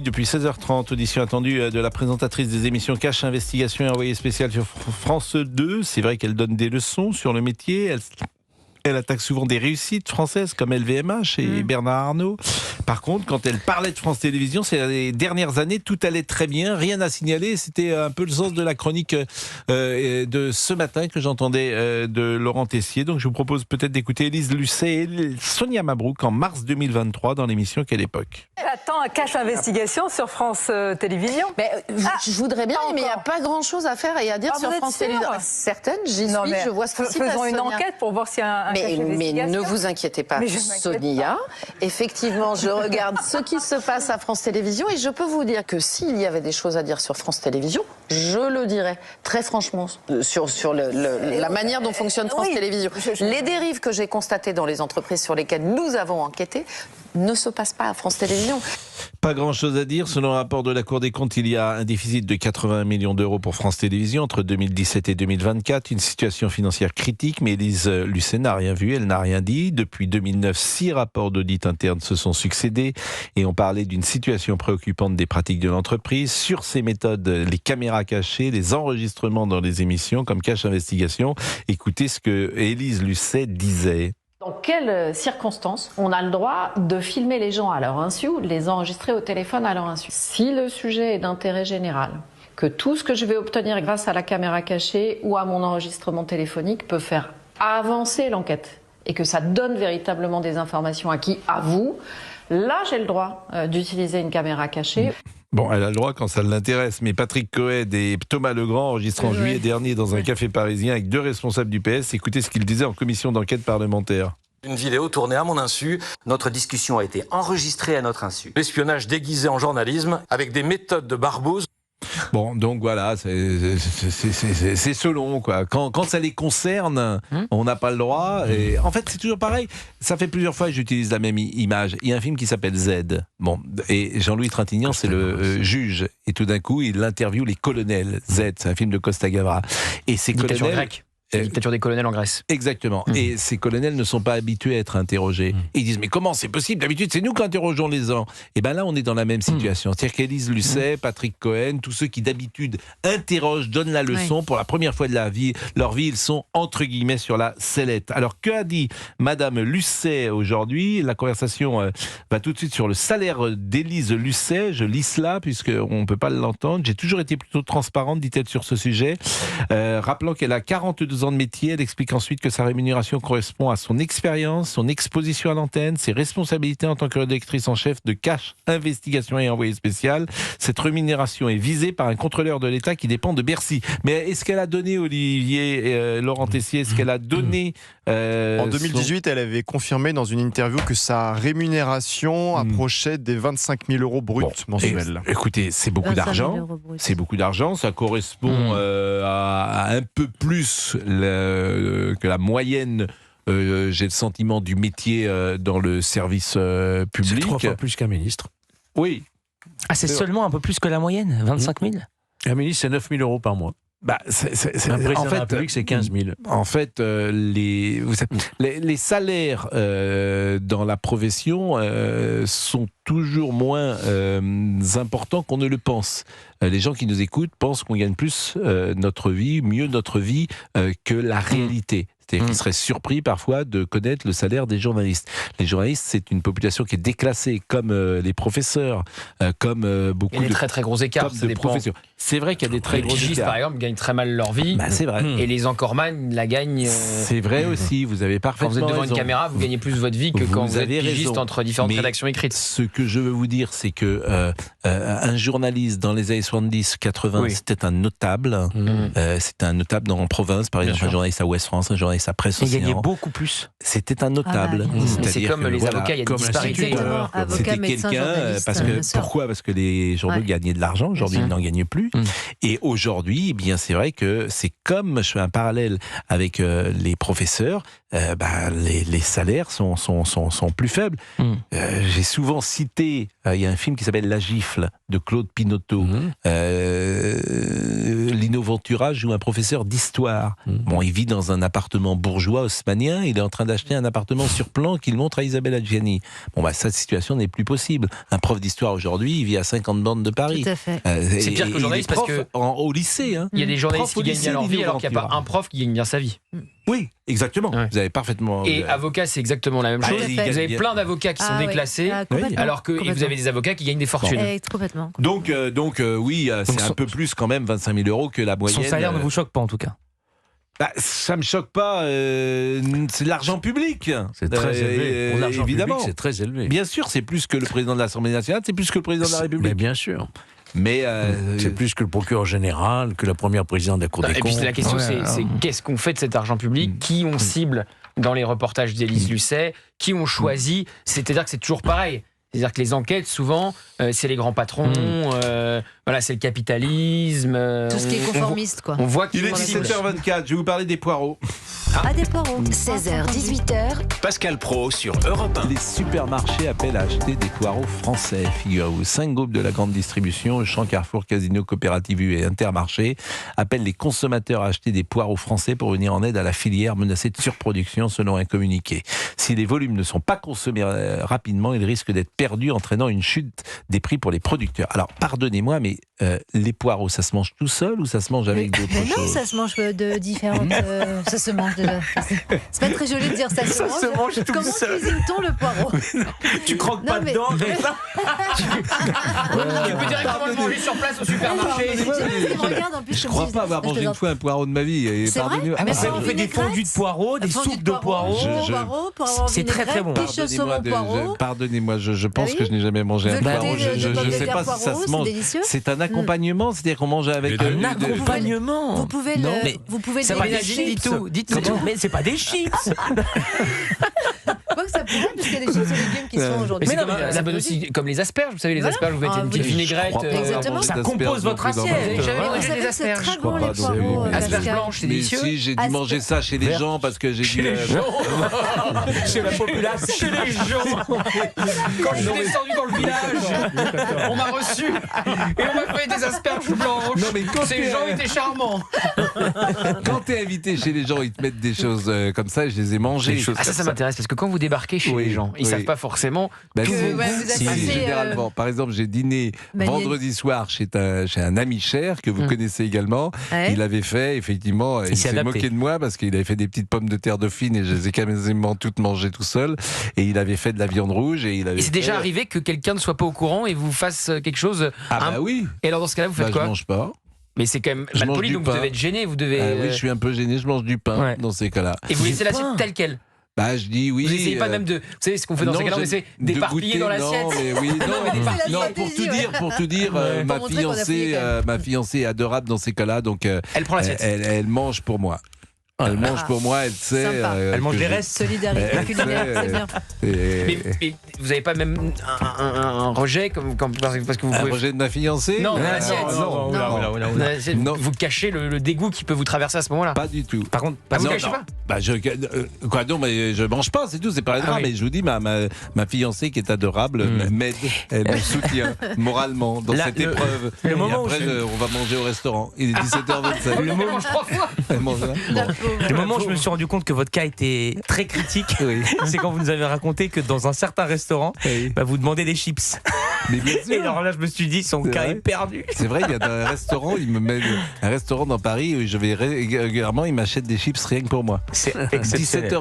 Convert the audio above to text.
Depuis 16h30, audition attendue de la présentatrice des émissions Cache Investigation et Envoyé spécial sur France 2. C'est vrai qu'elle donne des leçons sur le métier. Elle attaque souvent des réussites françaises comme LVMH et Bernard Arnault. Par contre, quand elle parlait de France Télévisions, ces dernières années, tout allait très bien, rien à signaler. C'était un peu le sens de la chronique de ce matin que j'entendais de Laurent Tessier. Donc je vous propose peut-être d'écouter Élise Lucet et Sonia Mabrouk en mars 2023 dans l'émission Quelle époque. Elle attend un Cache Investigation sur France Télévisions. Je voudrais bien, mais il n'y a pas grand-chose à faire et à dire sur France Télévisions. Certaines, j'y suis, je vois ce qui se passe. Faisons une enquête pour voir s'il y a un Cache Investigation. Mais ne vous inquiétez pas, Sonia. Effectivement, je regarde ce qui se passe à France Télévisions et je peux vous dire que s'il y avait des choses à dire sur France Télévisions, je le dirais très franchement sur la manière dont fonctionne France Télévisions. Les dérives que j'ai constatées dans les entreprises sur lesquelles nous avons enquêté ne se passent pas à France Télévisions. Pas grand-chose à dire. Selon le rapport de la Cour des comptes, il y a un déficit de 80 millions d'euros pour France Télévisions entre 2017 et 2024. Une situation financière critique, mais Élise Lucet n'a rien vu, elle n'a rien dit. Depuis 2009, 6 rapports d'audit interne se sont succédés et on parlait d'une situation préoccupante des pratiques de l'entreprise. Sur ces méthodes, les caméras cachées, les enregistrements dans les émissions comme Cache Investigation. Écoutez ce que Élise Lucet disait. Dans quelles circonstances on a le droit de filmer les gens à leur insu ou de les enregistrer au téléphone à leur insu? Si le sujet est d'intérêt général, que tout ce que je vais obtenir grâce à la caméra cachée ou à mon enregistrement téléphonique peut faire avancer l'enquête et que ça donne véritablement des informations à qui? À vous. Là, j'ai le droit d'utiliser une caméra cachée. Bon, elle a le droit quand ça l'intéresse, mais Patrick Cohen et Thomas Legrand enregistrés en juillet dernier dans un café parisien avec 2 responsables du PS. Écoutez ce qu'ils disaient en commission d'enquête parlementaire. Une vidéo tournée à mon insu. Notre discussion a été enregistrée à notre insu. L'espionnage déguisé en journalisme avec des méthodes de barbouze. Bon, donc voilà, c'est selon, quoi. Quand ça les concerne, on n'a pas le droit. Et en fait, c'est toujours pareil. Ça fait plusieurs fois que j'utilise la même image. Il y a un film qui s'appelle Z. Bon, et Jean-Louis Trintignant, c'est le juge. Et tout d'un coup, il interviewe les colonels. Z, c'est un film de Costa Gavras. Et ces colonels... grecque. La dictature des colonels en Grèce. Exactement. Et ces colonels ne sont pas habitués à être interrogés. Et ils disent, mais comment c'est possible? D'habitude, c'est nous qui interrogeons les gens. Et bien là, on est dans la même situation. C'est-à-dire qu'Élise Lucet, Patrick Cohen, tous ceux qui d'habitude interrogent, donnent la leçon, pour la première fois de leur vie, ils sont entre guillemets sur la sellette. Alors, que a dit Madame Lucet aujourd'hui? La conversation va tout de suite sur le salaire d'Élise Lucet. Je lis cela, puisqu'on ne peut pas l'entendre. J'ai toujours été plutôt transparente, dit-elle, sur ce sujet. Rappelant qu'elle a 42 ans de métier, elle explique ensuite que sa rémunération correspond à son expérience, son exposition à l'antenne, ses responsabilités en tant que rédactrice en chef de Cache Investigation et Envoyé spécial. Cette rémunération est visée par un contrôleur de l'État qui dépend de Bercy. Mais est-ce qu'elle a donné, Olivier Laurent Tessier, est-ce qu'elle a donné... En 2018, elle avait confirmé dans une interview que sa rémunération approchait des 25 000 euros bruts mensuels. Écoutez, c'est beaucoup d'argent. C'est beaucoup d'argent. Ça correspond à un peu plus que la moyenne, j'ai le sentiment, du métier dans le service public. C'est 3 fois plus qu'un ministre. Oui. Ah, c'est seulement un peu plus que la moyenne, 25 000 Un ministre, c'est 9 000 euros par mois. Un président de la République, c'est 15 000. En fait, les salaires dans la profession sont toujours moins importants qu'on ne le pense. Les gens qui nous écoutent pensent qu'on gagne plus mieux notre vie que la réalité. C'est-à-dire qu'ils seraient surpris parfois de connaître le salaire des journalistes. Les journalistes, c'est une population qui est déclassée, comme les professeurs, comme beaucoup de très très gros écarts de professions. C'est vrai qu'il y a des très gros écarts. Les juristes, par exemple, gagnent très mal leur vie. C'est vrai. Et les anchorman la gagnent. C'est vrai aussi. Vous avez parfaitement raison. Quand vous êtes devant une caméra, vous gagnez plus votre vie que quand vous êtes pigiste entre différentes rédactions écrites. Ce que je veux vous dire, c'est que un journaliste dans les années 70-80, c'était un notable. C'était un notable en province, par exemple, un journaliste à Ouest France, un journaliste à Presse Océan. Il gagnait beaucoup plus. C'était un notable. C'est comme les avocats, il y a des disparités. C'était quelqu'un, pourquoi? Parce que les journaux gagnaient de l'argent, aujourd'hui ils n'en gagnent plus. Et aujourd'hui, eh bien, c'est vrai que c'est comme, je fais un parallèle avec les professeurs, les salaires sont plus faibles. J'ai souvent cité, il y a un film qui s'appelle La Gifle de Claude Pinoteau. Lino Ventura joue un professeur d'histoire. Bon, il vit dans un appartement bourgeois haussmannien, il est en train d'acheter un appartement sur plan qu'il montre à Isabelle Adjani. Bon, cette situation n'est plus possible. Un prof d'histoire aujourd'hui, il vit à 50 bornes de Paris. Tout à fait. C'est pire que journaliste parce que au lycée. Hein. Il y a des journalistes qui gagnent bien leur vie alors qu'il n'y a pas un prof qui gagne bien sa vie. Oui, exactement. Ouais. Vous avez parftement. Et avocat, c'est exactement la même chose. Vous avez plein d'avocats qui sont déclassés, alors que vous avez des avocats qui gagnent des fortunes. Complètement. Donc oui, c'est un peu plus quand même 25 000 euros que la moyenne. Son salaire ne vous choque pas en tout cas? Ça me choque pas. C'est de l'argent public. C'est très élevé. Pour l'argent évidemment. public, c'est très élevé. Bien sûr, c'est plus que le président de l'Assemblée nationale, c'est plus que le président de la République. Mais bien sûr. Mais c'est plus que le procureur général, que la première présidente de la Cour des comptes. Et puis la question, c'est qu'est-ce qu'on fait de cet argent public? Qui on cible dans les reportages d'Élise Lucet? Qui on choisit? C'est-à-dire que c'est toujours pareil. C'est-à-dire que les enquêtes, souvent, c'est les grands patrons, voilà, c'est le capitalisme. Tout ce qui est conformiste, quoi. On voit qu'il est 17h24, je vais vous parler des poireaux. Des poireaux. 16h, 18h. Pascal Praud sur Europe 1. Les supermarchés appellent à acheter des poireaux français, figurez-vous. 5 groupes de la grande distribution, Auchan, Carrefour, Casino, Coopérative U et Intermarché, appellent les consommateurs à acheter des poireaux français pour venir en aide à la filière menacée de surproduction, selon un communiqué. Si les volumes ne sont pas consommés rapidement, ils risquent d'être perdus, entraînant une chute des prix pour les producteurs. Alors, pardonnez-moi, mais les poireaux, ça se mange tout seul ou ça se mange avec d'autres choses? Non, ça se mange de différentes... ça se mange... C'est pas très joli de dire ça se mange tout Comment cuisine-t-on le poireau? Tu croques pas dedans, mais ça. Tu peux directement le manger sur place au supermarché. Je crois pas avoir mangé une fois un poireau de ma vie. C'est vrai? On fait des fondus de poireaux, des soupes de poireaux. C'est très très bon. Pardonnez-moi, je pense que je n'ai jamais mangé un poireau. Je ne sais pas si ça se mange. C'est un accompagnement, c'est-à-dire qu'on mange avec... Un accompagnement. Vous pouvez le... Ça va dites-tout. Mais c'est pas des chips. Quoi que ça pourrait, parce qu'il y a des chips et légumes qui sont aujourd'hui. Mais ça peut aussi, comme les asperges, vous savez, les asperges, vous mettez une petite vinaigrette. Exactement. Ça compose votre assiette. J'avais mangé des asperges. C'est très bon, les poireaux. Asperges blanches, c'est délicieux. Mais si, j'ai dû manger ça chez les gens parce que j'ai dû... Chez la population. Chez les gens. Quand je suis descendu dans le village, on m'a reçu et on m'a fait des asperges blanches. Non, mais quand ces gens étaient charmants. Quand t'es invité chez les gens, ils te mettent des choses comme ça et je les ai mangées. Ça m'intéresse parce que quand vous débarquez chez les gens, ils savent pas forcément tout généralement. Par exemple, j'ai dîné vendredi soir chez un ami cher que vous connaissez également. Il avait fait, effectivement, il s'est moqué de moi parce qu'il avait fait des petites pommes de terre dauphine et je les ai quasiment toutes mangées tout seul. Et il avait fait de la viande rouge et c'est déjà arrivé que quelqu'un ne soit pas au courant et vous fasse quelque chose. Oui. Et alors dans ce cas-là, vous faites quoi? Je mange pas. Mais c'est quand même mal poli, donc vous devez être gêné. Vous devez. Oui, je suis un peu gêné. Je mange du pain dans ces cas-là. Et vous laissez l'assiette telle quelle? Je dis oui. Vous n'essayez pas même de. Vous savez ce qu'on fait dans ces cas-là, on essaie d'éparpiller dans l'assiette. Non, pour tout dire, ma fiancée est adorable dans ces cas-là, donc elle prend l'assiette. Elle mange pour moi. Elle mange pour moi, elle sait. Elle mange les restes. Solidarité culinaire, c'est bien. Mais vous n'avez pas même un rejet parce que vous pouvez... Un rejet de ma fiancée? Non, non. Vous cachez le dégoût qui peut vous traverser à ce moment-là. Pas du tout. Par contre, vous ne cachez pas? Quoi donc, mais je mange pas, c'est tout, c'est pas grave. Mais je vous dis, ma fiancée qui est adorable m'aide, elle me soutient moralement dans cette épreuve. Et après, on va manger au restaurant. Il est 17h27. Elle mange 3 fois. Elle mange Le moment où je me suis rendu compte que votre cas était très critique, c'est quand vous nous avez raconté que dans un certain restaurant, vous demandez des chips. Mais bien sûr. Et alors là, je me suis dit, son cas est perdu. C'est vrai, il y a un restaurant, il me met un restaurant dans Paris où je vais régulièrement, il m'achète des chips rien que pour moi. C'est exceptionnel. 17h